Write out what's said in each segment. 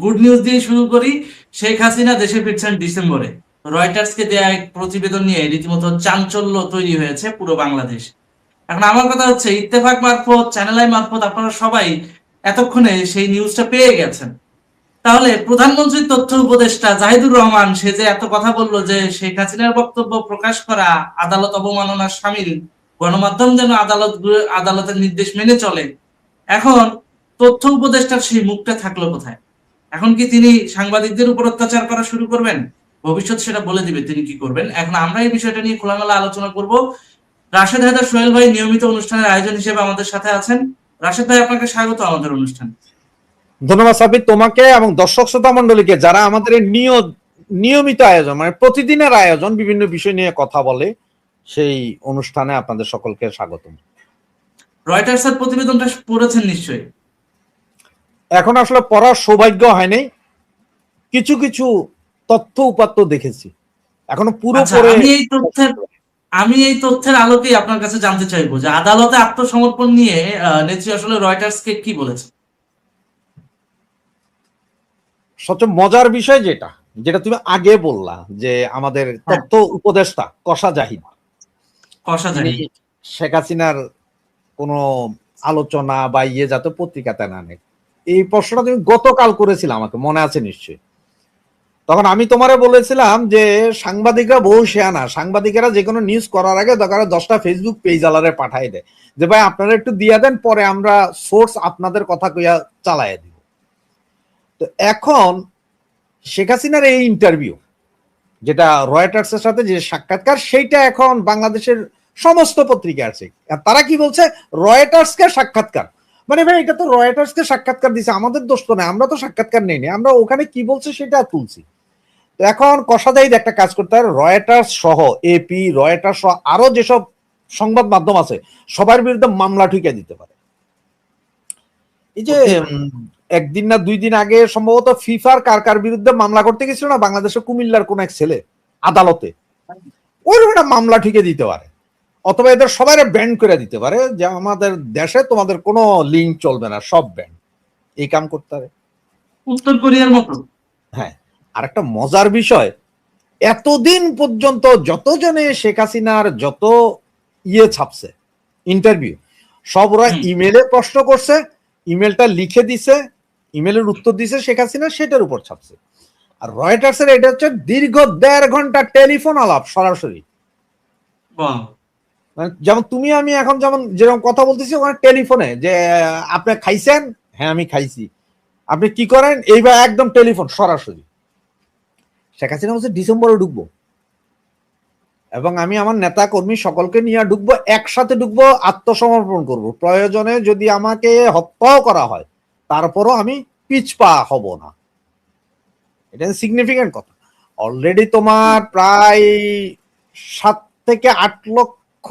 Good news দিয়ে শুরু করি। শেখ হাসিনা দেশে ফিরছেন ডিসেম্বরে। রয়টার্সকে দেয়া এক প্রতিবেদন নিয়ে রীতিমতো চাঞ্চল্য তৈরি হয়েছে পুরো বাংলাদেশ। এখন আমার কথা হচ্ছে, ইত্তেফাক মারফত, চ্যানেল আই মারফত আপনারা সবাই এতক্ষণে সেই নিউজটা পেয়ে গেছেন। তাহলে প্রধানমন্ত্রীর তথ্য উপদেষ্টা জাহিদুর রহমান সে যে এত কথা বললো যে শেখ হাসিনার বক্তব্য প্রকাশ করা আদালত অবমাননার শামিল, গণমাধ্যম যেন আদালতের নির্দেশ মেনে চলে, এখন তথ্য উপদেষ্টার সেই মুখটা থাকলো কোথায়? এখন কি তিনি সাংবাদিকদের উপর অত্যাচার করা শুরু করবেন? ভবিষ্যৎ সেটা বলে দিবে তিনি কি করবেন। এখন আমরা এই বিষয়টা নিয়ে খোলামেলা আলোচনা করব। রাশেদ হায়দার সোহেল ভাই নিয়মিত অনুষ্ঠানের আয়োজন হিসেবে আমাদের সাথে আছেন। রাশেদ ভাই, আপনাকে স্বাগত আমাদের অনুষ্ঠানে। ধন্যবাদ সাবির, তোমাকে এবং দর্শক শ্রোতা মন্ডলীকে যারা আমাদের নিয়মিত আয়োজন, মানে প্রতিদিনের আয়োজন, বিভিন্ন বিষয় নিয়ে কথা বলে, সেই অনুষ্ঠানে আপনাদের সকলকে স্বাগত। রয়টার্সের প্রতিবেদনটা পড়েছেন নিশ্চয়ই? এখন আসলে পড়ার সৌভাগ্য হয়নি, কিছু কিছু তথ্য উপাত্ত দেখেছি, এখনো পুরো পড়ে। আমি এই তথ্যের আলোকে আপনার কাছে জানতে চাইবো যে আদালতে আত্মসমর্পণ নিয়ে নেত্রী আসলে রয়টার্সকে কি বলেছে। সবচেয়ে মজার বিষয় যেটা যেটা তুমি আগে বললা, যে আমাদের তথ্য উপদেষ্টা কষা জাহিদ, তিনি শেখ হাসিনার কোনো আলোচনা বা যাতে পত্রিকাতে না নেই, এই প্রশ্নটা তুমি গতকাল করেছিলে, আমাকে মনে আছে নিশ্চয়ই। তখন আমি তোমারে বলেছিলাম যে সাংবাদিকরা বহু শেয়ানা, সাংবাদিকেরা যে কোনো নিউজ করার আগে দরকার 10টা ফেসবুক পেজ আলারে পাঠাই দেয় যে ভাই আপনারা একটু দিয়ে দেন, পরে আমরা সোর্স আপনাদের কথা কইয়া চালায় দিব। তো এখন শেখ হাসিনার এই ইন্টারভিউ, যেটা রয়টার্সের সাথে যে সাক্ষাৎকার, সেইটা এখন বাংলাদেশের সমস্ত পত্রিকা আছে। তারা কি বলছে, রয়টার্সকে সাক্ষাৎকার, মানে ভাই এটা তো রয়টার্সকে সাক্ষাৎকার দিছে, আমাদের দোষ তো নেই, আমরা তো সাক্ষাৎকার নেইনি, আমরা ওখানে কি বলছে সেটা তুলছি। তো এখন কষাদায়ী একটা কাজ করতে হয়, রয়টার্স সহ এপি, রয়টার্স সহ আরো যেসব সংবাদ মাধ্যম আছে সবার বিরুদ্ধে মামলা ঠুকে দিতে পারে। এই যে একদিন না 2 দিন আগে সম্ভবত ফিফার কার বিরুদ্ধে মামলা করতে গেছিল না বাংলাদেশের কুমিল্লার কোন এক ছেলে আদালতে, ওইরকম একটা মামলা ঠুকে দিতে পারে, অথবা এদের সবাই ব্যান করে দিতে পারে যে আমাদের দেশে তোমাদের কোনো লিঙ্ক চলবে না, সব ব্যান। এই কাম করতে পারে উত্তর কোরিয়ার মতো। হ্যাঁ, আর একটা মজার বিষয়, এতদিন পর্যন্ত যতজনে শেখ হাসিনার যত ছাপছে ইন্টারভিউ, সব ওরা ইমেলে প্রশ্ন করছে, ইমেলটা লিখে দিছে, ইমেলের উত্তর দিছে শেখ হাসিনা, সেটার উপর ছাপছে। আর রয়টার্সের এটা হচ্ছে দীর্ঘ 1.5 ঘন্টা টেলিফোন আলাপ সরাসরি, যেমন তুমি আমি এখন যেরকম কথা বলতেছি, ওখানে টেলিফোনে যে আপনি খাইছেন, হ্যাঁ আমি খাইছি, আপনি কি করেন, এইবার একদম টেলিফোন সরাসরি। শেখ হাসিনা বলছে ডিসেম্বরে ঢুকবো এবং আমি আমার নেতা কর্মী সকলকে নিয়ে ঢুকবো, একসাথে ঢুকবো, আত্মসমর্পণ করব, প্রয়োজনে যদি আমাকে হত্যাও করা হয় তারপরও আমি পিছপা হব না। এটা সিগনিফিকেন্ট কথা। অলরেডি তোমার প্রায় 7 থেকে 8 লক্ষ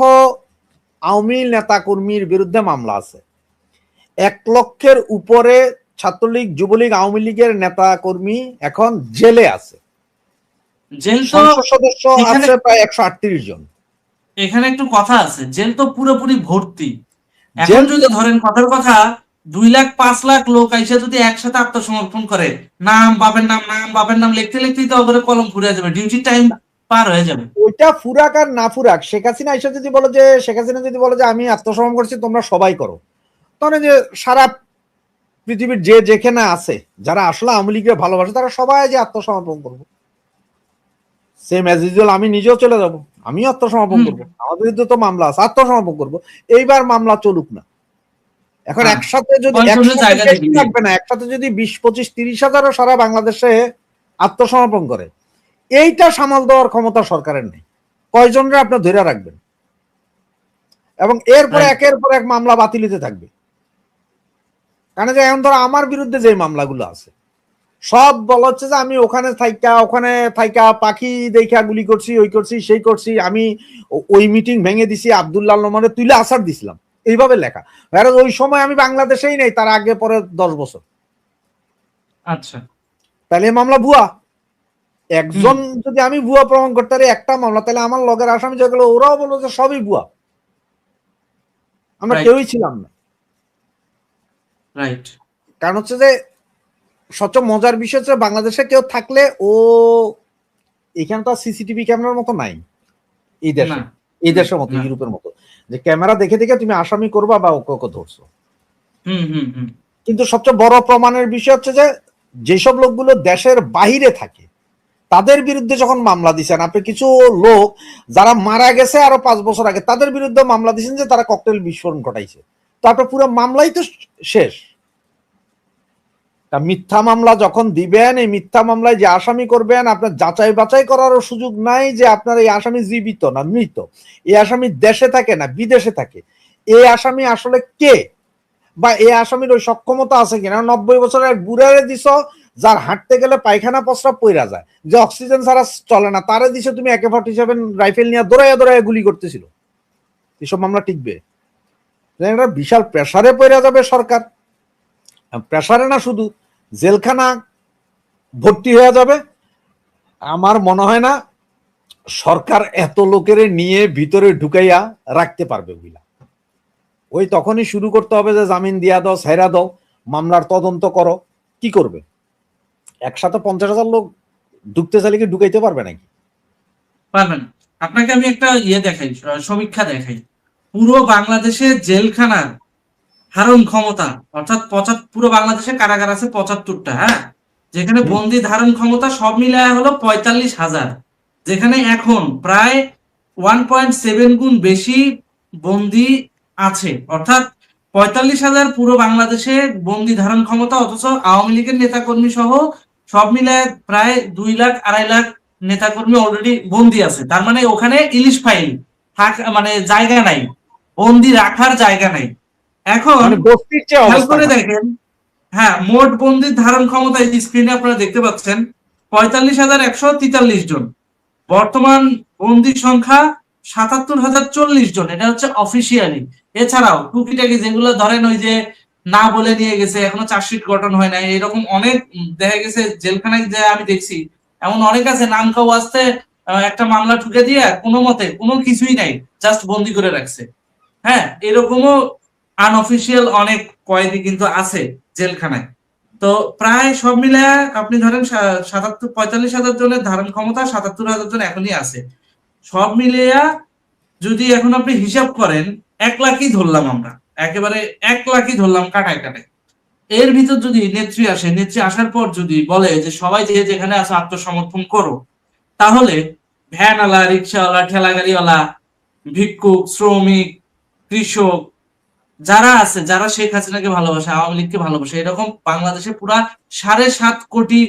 আওয়ামী নেতা কর্মীর বিরুদ্ধে মামলা আছে, 1 লক্ষের উপরে ছাত্রলীগ, যুবলীগ, আওয়ামী লীগের নেতা কর্মী এখন জেলে আছে, সংসদ সদস্য আছে প্রায় 138 জন। এখানে একটু কথা আছে, জেল তো পুরোপুরি ভর্তি। এখন যদি ধরেন কথার কথা 2 লাখ 5 লাখ লোক আইসা যদি একসাথে আত্মসমর্পণ করে, নাম বাপের নাম লিখতে লিখতেই তো ওপরে কলম ফুরিয়ে যাবে, ডিউটি টাইম পার হয়ে যাবে। ওইটা ফুরাক আর না ফুরাক, শেখ হাসিনা আইসা যদি বলে যে আমি আত্মসমর্পণ করছি তোমরা সবাই করো, তাহলে যে সারা পৃথিবীর যে যেখানে আছে যারা আসলে আওয়ামী লীগের ভালোবাসে তারা সবাই যে আত্মসমর্পণ করবো, সেম অ্যাজ ইউজুয়াল আমি নিজেও চলে যাব, আমিও আত্মসমর্পণ করবো, আমার বিরুদ্ধে তো মামলা আছে, আত্মসমর্পণ করবো। এইবার মামলা চলুক না, এখন একসাথে যদি থাকবে না, একসাথে যদি 20-25-30 হাজারও সারা বাংলাদেশে আত্মসমর্পণ করে, এইটা সামাল দেওয়ার ক্ষমতা সরকারের নেই। কয়জনরা আপনি ধরে রাখবেন? এবং এরপরে একের পর এক মামলা বাতিল হতে থাকবে। কারণ যে এখন ধরো আমার বিরুদ্ধে যে মামলাগুলো আছে সব বলা হচ্ছে যে আমি ওখানে থাইকা পাখি দেখা গুলি করছি, ওই করছি, সেই করছি, আমি ওই মিটিং ভেঙে দিছি, আব্দুল্লাহ নোমানে তুলে আসার দিছিলাম, এইভাবে লেখা। ওই সময় আমি বাংলাদেশেই নেই, তার আগে পরে 10 বছর। আচ্ছা, তাহলে মামলা ভুয়া। একজন যদি আমি ভুয়া প্রমাণ করতে পারি একটা মামলা, তাহলে আমার লগের আসামি যেগুলো ওরাও বলবো যে সবই ভুয়া, আমরা কেউই ছিলাম না। রাইট। কারণ হচ্ছে যে সবচেয়ে মজার বিষয় হচ্ছে বাংলাদেশে কেউ থাকলে ও এখানে তো সিসিটিভি ক্যামেরার মতো নাই এই দেশে, এই দেশের মতো ইউরোপের মতো যে ক্যামেরা দেখে দেখে তুমি আসামি করবা বা ওকে ধরছো। কিন্তু সবচেয়ে বড় প্রমাণের বিষয় হচ্ছে যে যেসব লোকগুলো দেশের বাহিরে থাকে তাদের বিরুদ্ধে যখন মামলা দিচ্ছেন, আপনি কিছু লোক যারা মারা গেছে আরো 5 বছর আগে তাদের বিরুদ্ধে মামলা দিচ্ছেন যে তারা ককটেল বিস্ফোরণ ঘটাইছে, তো আপনার পুরো মামলাই তো শেষ। মিথ্যা মামলা যখন দিবেন, এই মিথ্যা মামলায় যে আসামি করবেন আপনার যাচাই বাছাই করারও সুযোগ নাই যে আপনার এই আসামি জীবিত না মৃত, এই আসামি দেশে থাকে না বিদেশে থাকে, এই আসামি আসলে কে, বা এই আসামির ওই সক্ষমতা আছে কিনা। 90 বছরের এক বুড়ারে দিছ যার হাঁটতে গেলে পায়খানা প্রস্রাব পইরা যায়, যে অক্সিজেন ছাড়া চলে না, তারে দিছে তুমি AK-47 রাইফেল নিয়ে দৌড়াইয়া দৌড়াইয়া গুলি করতেছিল, এসব মামলা টিকবে? বিশাল প্রেসারে পইরা যাবে সরকার, প্রেসারে না শুধু জেলখানা ভর্তি হয়ে যাবে। আমার মনে হয় না সরকার এত লোকের নিয়ে ভিতরে ঢুকাইয়া রাখতে পারবে বুঝলা। ওই তখনই শুরু করতে হবে যে জামিন দিয়া দাও, ছাইরা দাও, মামলার তদন্ত করো। কি করবে? একসাথে 50,000 লোক ঢুকতে চাইলে কি ঢুকাইতে পারবে নাকি? পারবেন। আপনাকে আমি একটা দেখাই, সমীক্ষা দেখাই। পুরো বাংলাদেশে জেলখানার ধারণ ক্ষমতা, অর্থাৎ পুরো বাংলাদেশে কারাগার আছে 75টা, হ্যাঁ, যেখানে বন্দি ধারণ ক্ষমতা সব মিলায় হলো 45,000, যেখানে এখন প্রায় 1.7 গুণ বেশি বন্দি আছে, অর্থাৎ 45,000 পুরো বাংলাদেশে বন্দি ধারণ ক্ষমতা, অথচ আওয়ামী লীগের নেতাকর্মী সহ সব মিলায় প্রায় 2 লাখ 2.5 লাখ নেতাকর্মী অলরেডি বন্দি আছে। তার মানে ওখানে ইলিশ ফাইল মানে জায়গা নাই, বন্দি রাখার জায়গা নাই। এখন খেয়াল করে দেখেন, হ্যাঁ, মোট বন্দির ধারণ ক্ষমতা এই স্ক্রিনে আপনারা দেখতে পাচ্ছেন 45,143 জন। বর্তমান বন্দির সংখ্যা 77,040 জন, এটা হচ্ছে অফিসিয়ালি। এছাড়াও টুকিটাকি যেগুলো ধরেন ওই যে না বলে নিয়ে গেছে, এখনো চার্জশিট গঠন হয় নাই, এরকম অনেক দেখা গেছে জেলখানায় যে আমি দেখছি, এমন অনেক আছে নাম খাও আসতে একটা মামলা ঠুকে দিয়ে কোনো মতে কোনো কিছুই নাই, জাস্ট বন্দি করে রাখছে। হ্যাঁ, এরকমও আনঅফিসিয়াল অনেক কয়েদি কিন্তু আছে জেলখানায়। তো প্রায় সব মিলে আপনি ধরেন 45,000 জনের ধারণ ক্ষমতা, 77,000 জন এখনই আছে। সব মিলিয়া যদি এখন আপনি হিসাব করেন 1 লাখই ধরলাম আমরা, একেবারে 1 লাখই ধরলাম কাটায় কাটায়। এর ভিতর যদি নেত্রী আসে, নেত্রী আসার পর যদি বলে যে সবাই যে যেখানে আছে আত্মসমর্পণ করো, তাহলে ভ্যানওয়ালা, রিক্সাওয়ালা, ঠেলাগাড়িওয়ালা, ভিক্ষুক, শ্রমিক, কৃষক যারা আছে, যারা শেখ হাসিনাকে ভালোবাসে, আওয়ামী লীগকে ভালোবাসে, এরকম বাংলাদেশে পুরা 7.5 কোটি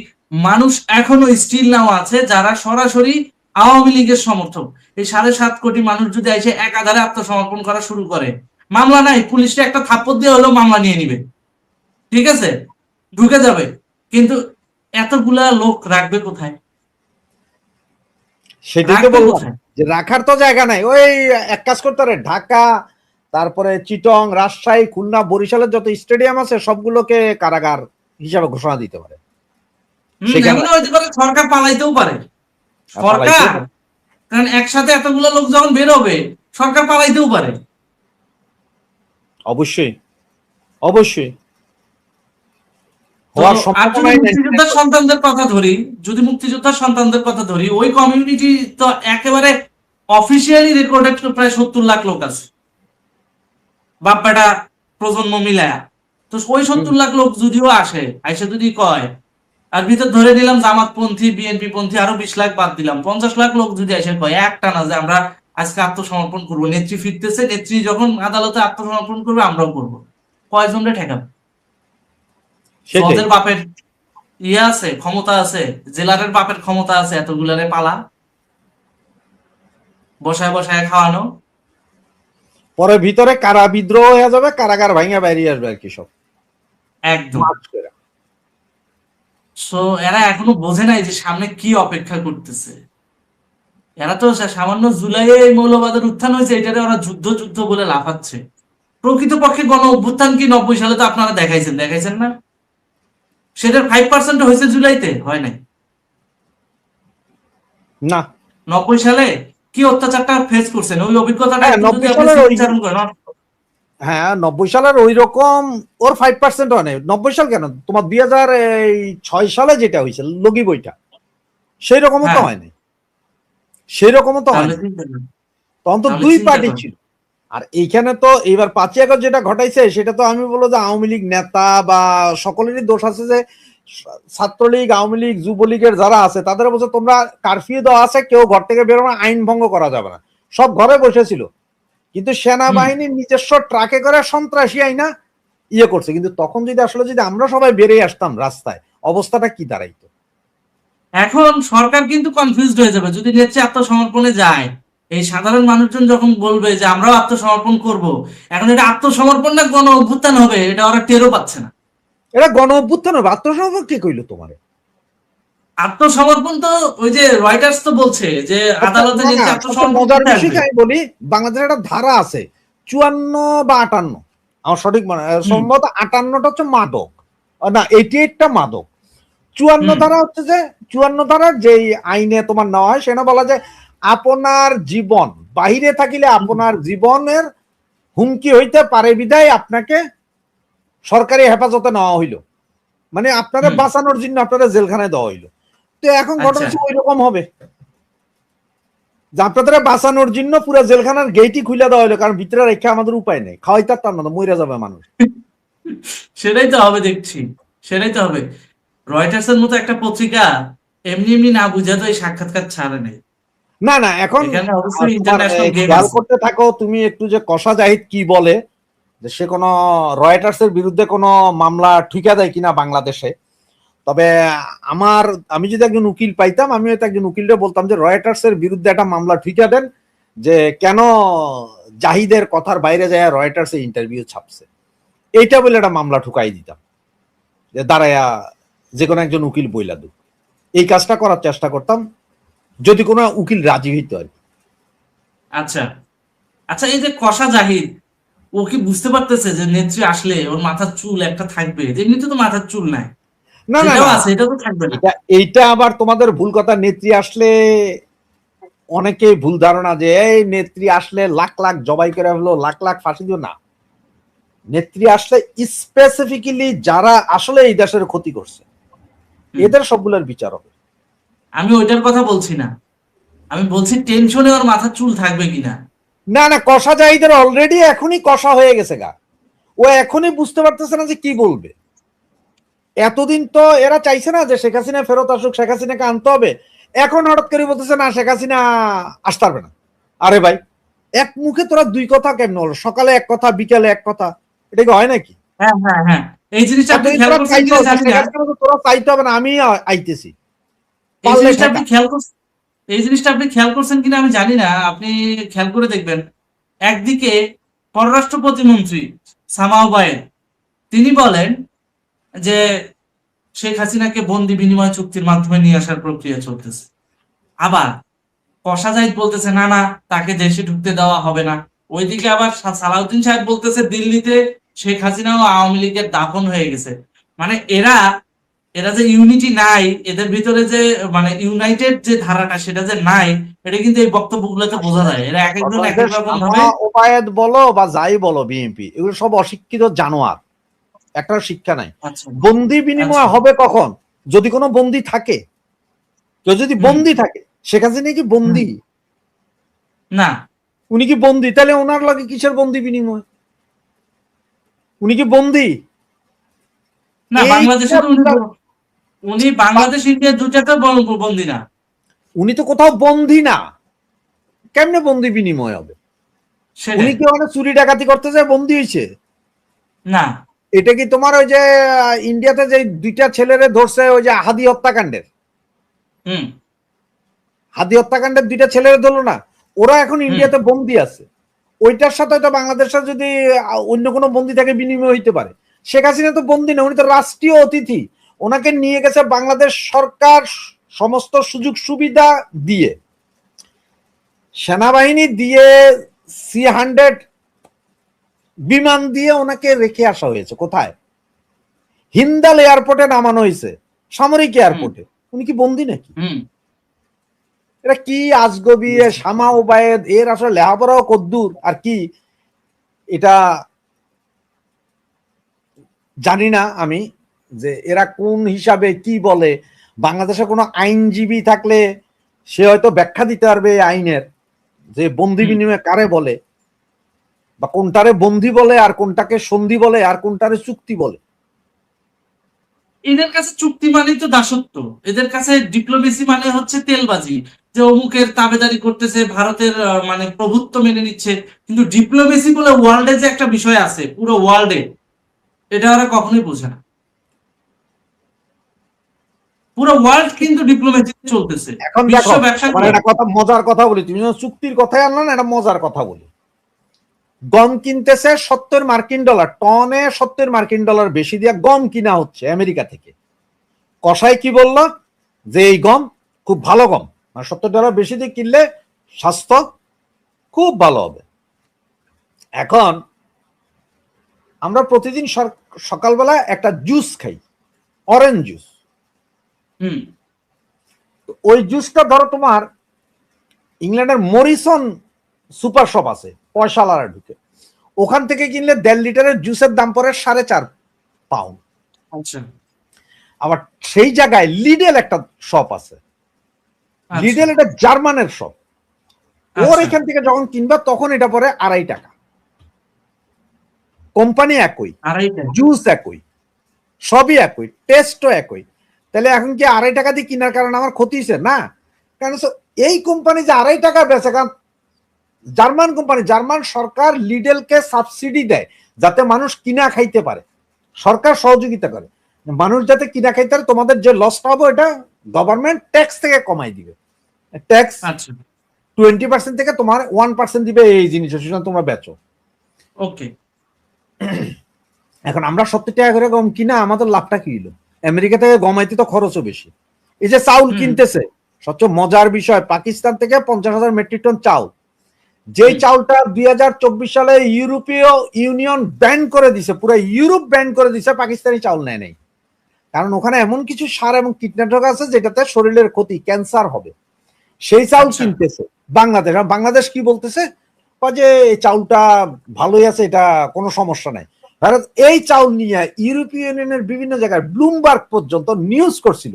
মানুষ এখনো স্টিল নাও আছে যারা সরাসরি আওয়ামী লীগের সমর্থক। এই 7.5 কোটি মানুষ যদি এসে একাধারে আত্মসমর্পণ করা শুরু করে, মামলা নাই, পুলিশটা একটা থাপ্পড় দিয়ে হলেও মামলা নিয়ে নিবে, ঠিক আছে, ঢুকে যাবে। কিন্তু এতগুলা লোক রাখবে কোথায়? সেটাই তো বললাম যে রাখার তো জায়গা নাই। ওই এক কাজ করতে পারে, ঢাকা, তারপরে চিটং, রাজশাহী, খুলনা, বরিশালের যত স্টেডিয়াম আছে সবগুলোকে কারাগার হিসাবে ঘোষণা দিতে পারে। সরকার পালাইতেও পারে, সরকার, কারণ একসাথে এতগুলো লোক যখন বের হবে সরকার পালাইতেও পারে। অবশ্যই অবশ্যই। মুক্তিযোদ্ধার সন্তানদের কথা ধরি, যদি মুক্তিযোদ্ধার সন্তানদের কথা ধরি, ওই কমিউনিটি তো একেবারে অফিসিয়ালি রেকর্ডেড প্রায় 70 লাখ লোক আছে, বাপ বেটা প্রজন্ম মিলায়া। তো ওই 70 লাখ লোক যদিও আসে, আইসা যদি কয়, আর ভিতর ধরে নিলাম জামাতপন্থী, বিএনপি পন্থী আরো 20 লাখ বাদ দিলাম, 50 লাখ লোক যদি এসে কয় একটা না যে আমরা আজকে আত্মসমর্পণ করবো, নেত্রী ফিরতেছে, নেত্রী যখন আদালতে আত্মসমর্পণ করবে আমরাও করবো, কয়জনরে ঠেকাবে? ওদের বাপের ইয়ে আছে, ক্ষমতা আছে, জেলারের বাপের ক্ষমতা আছে এতগুলারে পালা বসায় বসায় খাওয়ানো, পরে ভিতরে কারা বিদ্রোহ হয়ে যাবে, কারাগার ভাঙা বাইরে আসবে আর কি সব একদম। সো এরা এখনো বোঝে নাই যে সামনে কি অপেক্ষা করতেছে। এরা তো সামান্য জুলাইয়ে মৌলবাদের উত্থান হয়েছে, এটারে ওরা যুদ্ধ যুদ্ধ বলে লাফাচ্ছে। প্রকৃতপক্ষে গণ অভ্যুত্থান কি 90 সালে তো আপনারা দেখাইছেন না? সেটার 5% হয়েছে জুলাইতে, হয় নাই না। 90 সালে কি অত্যাচারটা ফেস করছেন, ওই অভিজ্ঞতাটা উচ্চারণ করেন। হ্যাঁ 90 সালের ওই রকম ওর 5% হয় নাই। 90 সাল কেন, তোমার 2006 সালে যেটা হয়েছে লগি বইটা, সেই রকমও তো হ্যাঁ, হয় নাই, সেই রকমও তো হয় তাহলে নাই। চিন্তা করুন, তখন তো তাহলে দুই চিন্তা পার্টি করুন। ছিল। আর এইখানে তো এইবার 5ই আগস্ট যেটা ঘটাইছে সেটা তো আমি বলবো যে আওয়ামী লীগ নেতা বা সকলেরই দোষ আছে, যে ছাত্রলীগ, আওয়ামী লীগ, যুবলীগের যারা আছে তাদের বলছে তোমরা কারফিউ দেওয়া আছে, কেউ ঘর থেকে বেরোনো, আইন ভঙ্গ করা যাবে না, সব ঘরে বসেছিল। কিন্তু হুম। সেনাবাহিনীর নিজস্ব ট্রাকে করে সন্ত্রাসী আইনা ইয়ে করছে। কিন্তু তখন যদি আসলে যদি আমরা সবাই বেরিয়ে আসতাম রাস্তায়, অবস্থাটা কি দাঁড়াইতো? এখন সরকার কিন্তু কনফিউজড হয়ে যাবে যদি নেত্রী আত্মসমর্পণে যায়। এই সাধারণ মানুষজন যখন বলবে যে আমরাও আত্মসমর্পণ করব, এখন এটা আত্মসমর্পণ না গণ অভ্যুত্থান হবে, এটা ওরা টেরও পাচ্ছে না। এটা গণ অভ্যুত্থান হবে? আত্মসমর্পণ কে কইলো তোমার? আত্মসমর্পণ তো ওই যে রয়টার্স তো বলছে যে আচ্ছা, আদালতে না না, নেত্রী সবচেয়ে আত্মসমর্পণ মজার করতে আসবে। বিষয়টা আমি বলি, বাংলাদেশের একটা ধারা আছে 54 বা 58, আমার সঠিক মনে হুম। সম্ভবত 58টা হচ্ছে মাদক, না 88টা মাদক, 54 হুম। ধারা হচ্ছে যে 54 ধারার যেই আইনে তোমার নেওয়া হয় সেটা বলা যায় আপনার জীবন বাহিরে থাকিলে হুম। আপনার জীবনের হুমকি হইতে পারে বিধায় আপনাকে সরকারি হেফাজতে নেওয়া হইলো, মানে আপনারা হুম। বাঁচানোর জন্য আপনারা জেলখানায় দেওয়া হইলো। তো এখন ঘটনা আচ্ছা। হচ্ছে ওই রকম হবে, যে আপনাদের বাঁচানোর জন্য পুরো জেলখানার গেটই খুলে দেওয়া হলো, কারণ ভিতরে রেখে আমাদের উপায় নেই, খাওয়াই তার না, মরে যাবে মানুষ। সেটাই তো হবে দেখছি, সেটাই তো হবে। রয়টার্স এর মতো একটা পত্রিকা এমনি এমনি না বুঝে তো এই সাক্ষাৎকার ছাড়ে নাই। না না, এখন এখানে অবশ্যই তোমার ইন্টারন্যাশনাল গেম খেয়াল আছে। করতে থাকো তুমি একটু, যে কষা জাহিদ কি বলে, যে সে কোনো রয়টার্সের বিরুদ্ধে কোনো মামলা ঠুকে দেয় কিনা বাংলাদেশে। তবে আমার, আমি যদি একজন উকিল পাইতাম, আমি হয়তো একজন উকিলকে বলতাম যে রয়টার্সের বিরুদ্ধে একটা মামলা ঠুকে দেন, যে কেন জাহিদের কথার বাইরে যায় রয়টার্সে ইন্টারভিউ ছাপছে, এইটা বলে একটা মামলা ঠুকাই দিতাম, যে দাঁড়ায়া যে কোনো একজন উকিল বইলা দু, এই কাজটা করার চেষ্টা করতাম যদি কোনো উকিল রাজি হইতো আর কি। আচ্ছা, আচ্ছা, এই যে কষা জাহিদ, ও কি বুঝতে পারতেছে যে নেত্রী আসলে ওর মাথার চুল একটা থাকবে? এমনিতে তো মাথার চুল নাই, না না যেটাও না, আছে এটা তো থাকবে না। এটা এইটা আবার তোমাদের ভুল কথা। নেত্রী আসলে অনেকেই ভুল ধারণা যে এই নেত্রী আসলে লাখ লাখ জবাই করে হলো, লাখ লাখ ফাঁসি দিও না। নেত্রী আসলে স্পেসিফিক্যালি যারা আসলে এই দেশের ক্ষতি করছে হুম। এদের সবগুলোর বিচার হবে। আমি ওইটার কথা বলছি না, আমি বলছি টেনশনে ওর মাথার চুল থাকবে কিনা। না না, কষা জাহিদের অলরেডি এখনই কষা হয়ে গেছে গা, ও এখনই বুঝতে পারতেছে না যে কি বলবে। এতদিন তো এরা চাইছে না যে শেখ হাসিনা ফেরত আসুক, শেখ হাসিনাকে আনতে হবে, এখন হঠাৎ করে বলতেছে না শেখ হাসিনা আসতে পারবে না। আরে ভাই, এক মুখে তোরা দুই কথা কেমন হলো? সকালে এক কথা, বিকেলে এক কথা, এটা কি হয় নাকি? হ্যাঁ, হ্যাঁ, হ্যাঁ, এই জিনিসটা আপনি এতদিন খেয়াল তোরা করছেন চাইতো কিনা যে জানি শেখ না। হাসিনা তোরা চাইতে হবে না, আমি আইতেছি, এই পারলে জিনিসটা ঠেকা। আপনি খেয়াল করছেন, এই জিনিসটা আপনি খেয়াল করছেন কিনা আমি জানি না, আপনি খেয়াল করে দেখবেন। একদিকে পররাষ্ট্র প্রতিমন্ত্রী সামাও ওবায়েদ, তিনি বলেন যে শেখ হাসিনাকে বন্দি বিনিময় চুক্তির মাধ্যমে নিয়ে আসার প্রক্রিয়া চলতেছে। আবার কষা জাহিদ বলতেছে না না, তাকে দেশে ঢুকতে দেওয়া হবে না। ওইদিকে আবার সালাউদ্দিন সাহেব বলতেছে দিল্লিতে শেখ হাসিনা ও আওয়ামী লীগের দাফন হয়ে গেছে। মানে এরা এরা যে ইউনিটি নাই এদের ভিতরে, যে মানে ইউনাইটেড যে ধারাটা সেটা যে নাই, এটা কিন্তু এই বক্তব্যগুলোতে বোঝা আসলে যায়। এরা এক একজন এক ঘটনাটা এক রকম শামা ভাবে। ওবায়েদ বলো বা যাই বলো, বিএনপি এগুলো সব অশিক্ষিত জানোয়ার, একটা শিক্ষা নাই। আচ্ছা। বন্দি আচ্ছা। বিনিময় হবে কখন? যদি কোনো বন্দি থাকে, কেউ যদি হুম। বন্দি থাকে। শেখ হাসিনা কি হুম। বন্দি? না। উনি কি বন্দি? তাহলে ওনার লাগে কিসের বন্দি বিনিময়? উনি কি বন্দি? না, বাংলাদেশে এইটা তো উনি বুঝা, উনি বাংলাদেশ ইন্ডিয়া দুটাতে বন্দী না। উনি তো কোথাও বন্দি না, কেমনে বন্দি বিনিময় হবে? উনি সেটাই। কি ওখানে চুরি ডাকাতি করতে যায় বন্দি হয়েছে? না। এটা কি তোমার ওই যে ইন্ডিয়াতে যে দুইটা ছেলেরে ধরছে ওই যে হাদি হত্যাকাণ্ডের, হুম। হাদি হত্যাকাণ্ডের দুইটা ছেলেরে ধরলো না, ওরা এখন হুম। ইন্ডিয়াতে বন্দি আছে। ওইটার সাথে হয়তো বাংলাদেশের যদি অন্য কোনো বন্দি থাকে বিনিময় হইতে পারে। শেখ হাসিনা তো বন্দি না, উনি তো রাষ্ট্রীয় অতিথি। ওনাকে নিয়ে গেছে বাংলাদেশ সরকার সমস্ত সুযোগ সুবিধা দিয়ে, সেনাবাহিনী দিয়ে, C-100 বিমান দিয়ে ওনাকে রেখে আসা হয়েছে। কোথায়? হিন্দাল এয়ারপোর্টে নামানো হয়েছে, সামরিক হুম। এয়ারপোর্টে। উনি কি বন্দি নাকি? হুম। এটা কি আজগবি! শামা ওবায়েদ এর আসলে লেখাপড়াও কদ্দুর আর কি এটা জানি না আমি যে এরা কোন হিসাবে কি বলে। বাংলাদেশে কোনো আইনজীবী থাকলে সে হয়তো ব্যাখ্যা দিতে পারবে আইনের, যে বন্দি বিনিময় কারে বলে, বা কোনটারে বন্দি বলে আর কোনটাকে সন্ধি বলে আর কোনটারে চুক্তি বলে। এদের কাছে চুক্তি মানে তো দাসত্ব, এদের কাছে ডিপ্লোমেসি মানে হচ্ছে তেলবাজি, যে অমুকের তাবেদারি করতেছে, ভারতের মানে প্রভুত্ব মেনে নিচ্ছে। কিন্তু ডিপ্লোমেসি বলে ওয়ার্ল্ডে যে একটা বিষয় আছে, পুরো ওয়ার্ল্ডে, এটা ওরা কখনোই বোঝে না। পুরো ওয়ার্ল্ড কিন্তু ডিপ্লোমেসি চলতেছে। এখন বিশ্ব দেখো, ব্যবসা মানে একটা কথা, মজার কথা বলি, তুমি চুক্তির কথাই আনলো না, একটা মজার কথা বলি। গম কিনতেছে $70 টনে, $70 বেশি দিয়ে গম কিনা হচ্ছে আমেরিকা থেকে। কসাই কি বলল, যে এই গম খুব ভালো গম, মানে $70 বেশি দিয়ে কিনলে স্বাস্থ্য খুব ভালো হবে। এখন আমরা প্রতিদিন সকালবেলা একটা জুস খাই, অরেঞ্জ জুস। ওই জুসটা ধরো তোমার ইংল্যান্ডের মরিসন সুপার শপ আছে পয়সালারা ঢুকে, ওখান থেকে কিনলে 1.5 লিটারের জুসের দাম পড়ে £4.5 আচ্ছা। আবার সেই জায়গায় লিডেল একটা শপ আছে, লিডেল এটা জার্মানের শপ, ওর এখান থেকে যখন কিনবা তখন এটা পড়ে £2.5। কোম্পানি একই, জুস একই, সবই একই, টেস্টও একই। তাহলে এখন কি £2.5 দিয়ে কেনার কারণে আমার ক্ষতি হয়েছে? না, কারণ এই কোম্পানি যে £2.5 বেচে, কারণ জার্মান কোম্পানি, জার্মান সরকার লিডেলকে সাবসিডি দেয় যাতে মানুষ কিনা খাইতে পারে, সরকার সহযোগিতা করে মানুষ যাতে কিনা খাইতে পারে। তোমাদের যে লস পাবো এটা গভর্নমেন্ট ট্যাক্স থেকে কমাই দিবে, ট্যাক্স 20% থেকে তোমার 1% দিবে এই জিনিস তোমরা বেচো। ওকে, এখন আমরা $70 করে গম কিনা, আমাদের লাভটা কি হলো? আমেরিকা থেকে গমাইতে তো খরচও বেশি। এই যে চাউল কিনতেছে, সবচেয়ে মজার বিষয়, পাকিস্তান থেকে 50,000 মেট্রিক টন চাউল, যেই চাউলটা 2024 সালে ইউরোপীয় ইউনিয়ন ব্যান করে দিছে, পুরো ইউরোপ ব্যান করে দিছে, পাকিস্তানি চাউল নেয় নাই। কারণ ওখানে এমন কিছু সার এবং কীটনাশক আছে যেটাতে শরীরের ক্ষতি, ক্যান্সার হবে। সেই চাউল কিনতেছে বাংলাদেশ। আর বাংলাদেশ কি বলতেছে, যে এই চাউলটা ভালোই আছে, এটা কোনো সমস্যা নাই। ভারত এই চাউল নিয়ে ইউরোপীয় ইউনিয়নের বিভিন্ন জায়গায় ব্লুমবার্গ পর্যন্ত নিউজ করছিল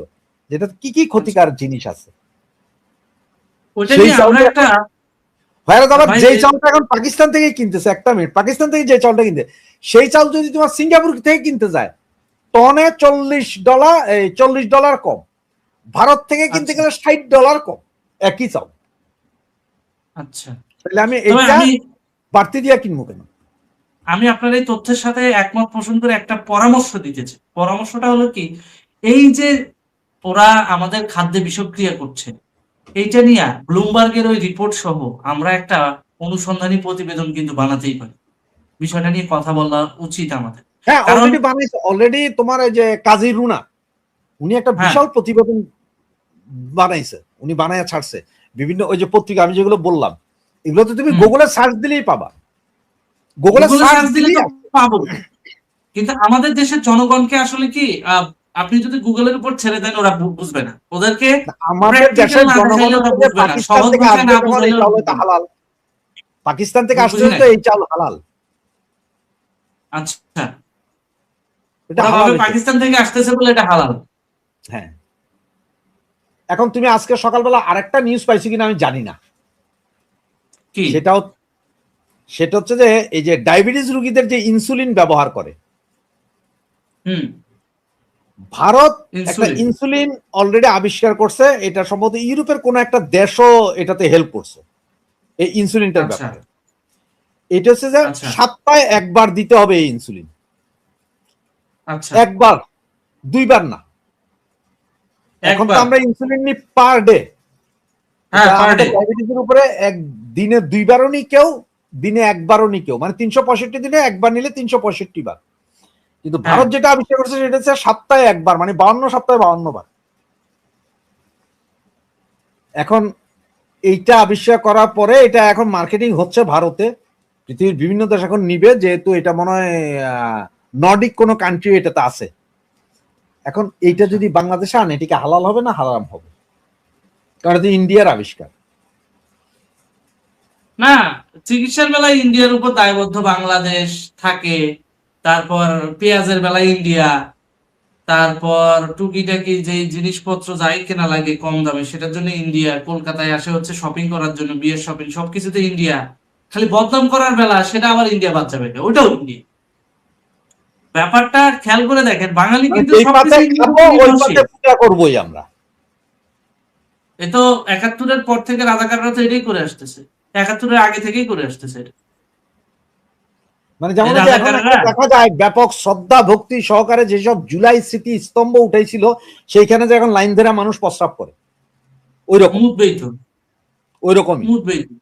যেটা কি কি ক্ষতিকারক জিনিস আছে। সেই চাউলটা ভারত আবার যে চাউলটা এখন পাকিস্তান থেকে কিনতেছে, একটা মিনিট, পাকিস্তান থেকে যে চাউলটা কিনতে, সেই চাউল যদি তোমার সিঙ্গাপুর থেকে কিনতে যায় টনে $40 কম, ভারত থেকে কিনতে গেলে $60 কম, একই চাউল। আচ্ছা, তাহলে আমি এইটা বাড়তি দিয়া কিনবো কেন? আমি আপনার এই তথ্যের সাথে একমত পোষণ করে একটা পরামর্শ দিতে চাই। পরামর্শটা হলো কি, এই যে ওরা আমাদের খাদ্যে বিষক্রিয়া করছে, এইটা নিয়ে ব্লুমবার্গের ওই রিপোর্ট সহ আমরা একটা অনুসন্ধানী প্রতিবেদন কিন্তু বানাতেই পারি। বিষয়টা নিয়ে কথা বলা উচিত আমাদের। হ্যাঁ, অলরেডি বানাইছে, অলরেডি তোমার এই যে কাজী রুনা, উনি একটা বিশাল প্রতিবেদন বানাইছে, উনি বানায়া ছাড়ছে বিভিন্ন ওই যে পত্রিকা আমি যেগুলো বললাম, এগুলো তো তুমি গুগলে সার্চ দিলেই পাবা, গুগলে সার্চ দিলেই পাবো। কিন্তু আমাদের দেশের জনগণকে আসলে কি, আপনি যদি গুগলের উপর ছেড়ে দেন ওরা বুঝবে না, ওদেরকে আমাদের দেশের জনগণ পাকিস্তান থেকে আসবে যখন এই চাউল তো হালাল, পাকিস্তান থেকে আসছে তো এই চাউল হালাল। আচ্ছা, এটা পাকিস্তান থেকে আসতেছে বলে এটা হালাল। হ্যাঁ, এখন তুমি আজকে সকালবেলা আরেকটা নিউজ পাইছি কিনা আমি জানি না, সেটা হচ্ছে যে এই যে ডায়াবেটিস রোগীদের যে ইনসুলিন ব্যবহার করে, ভারত একটা ইনসুলিন অলরেডি আবিষ্কার করছে, এটা সম্ভবত ইউরোপের কোন একটা দেশও এটাতে হেল্প করছে এই ইনসুলিনটার ব্যাপারে। এটা হচ্ছে যে সপ্তাহে একবার দিতে হবে এই ইনসুলিন, একবার, 2 বার না। এখন তো আমরা ইনসুলিন নিই পার ডে, ডায়াবেটিসের উপরে দিনে 2 বারও নি কেউ, দিনে 1 বারও নি কেউ, মানে 365 দিনে একবার নিলে 365 বার। কিন্তু ভারত যেটা আবিষ্কার করছে সেটা হচ্ছে সপ্তাহে একবার, মানে 52 সপ্তাহে 52 বার। এখন এইটা আবিষ্কার করার পরে এটা এখন মার্কেটিং হচ্ছে ভারতে, পৃথিবীর বিভিন্ন দেশ এখন নিবে, যেহেতু এটা মনে হয় নর্ডিক কোনো কান্ট্রি এটাতে আছে। এখন এইটা যদি বাংলাদেশে আনে, এটাকে হালাল হবে না হারাম হবে? কারণ এটা ইন্ডিয়ার আবিষ্কার না, চিকিৎসার বেলায় ইন্ডিয়ার উপর দায়বদ্ধ বাংলাদেশ থাকে, তারপর পেঁয়াজের বেলায় ইন্ডিয়া, তারপর টুকিটাকি যে জিনিসপত্র যাই কেনা লাগে কম দামে সেটার জন্য ইন্ডিয়া, কলকাতায় আসে হচ্ছে শপিং করার জন্য, বিয়ের শপিং সবকিছুতে ইন্ডিয়া। খালি বদনাম করার বেলা সেটা আবার ইন্ডিয়া বাদ যাবে না, ওটাও ইন্ডিয়া। ব্যাপারটা খেয়াল করে দেখেন, বাঙালি কিন্তু এই পাতে সবকিছু ইন্ডিয়ার খাবো, উপর ওই নির্ভরশীল। পাতে পূজা করবোই আমরা। এ তো ৭১-এর পর থেকে রাজাকাররা তো এটাই করে আসতেছে, ৭১-এর আগে থেকেই করে আসতেছে এটা। মানে যেমন এই যে এখন একটা রাজাকাররা দেখা যায় ব্যাপক শ্রদ্ধা ভক্তি সহকারে যেসব জুলাই স্মৃতি স্তম্ভ উঠেছিল সেইখানে যে এখন লাইন ধরে মানুষ প্রস্রাব করে, ওই রকম মুভবেই তো, ওই রকমই। মুভবেই তো।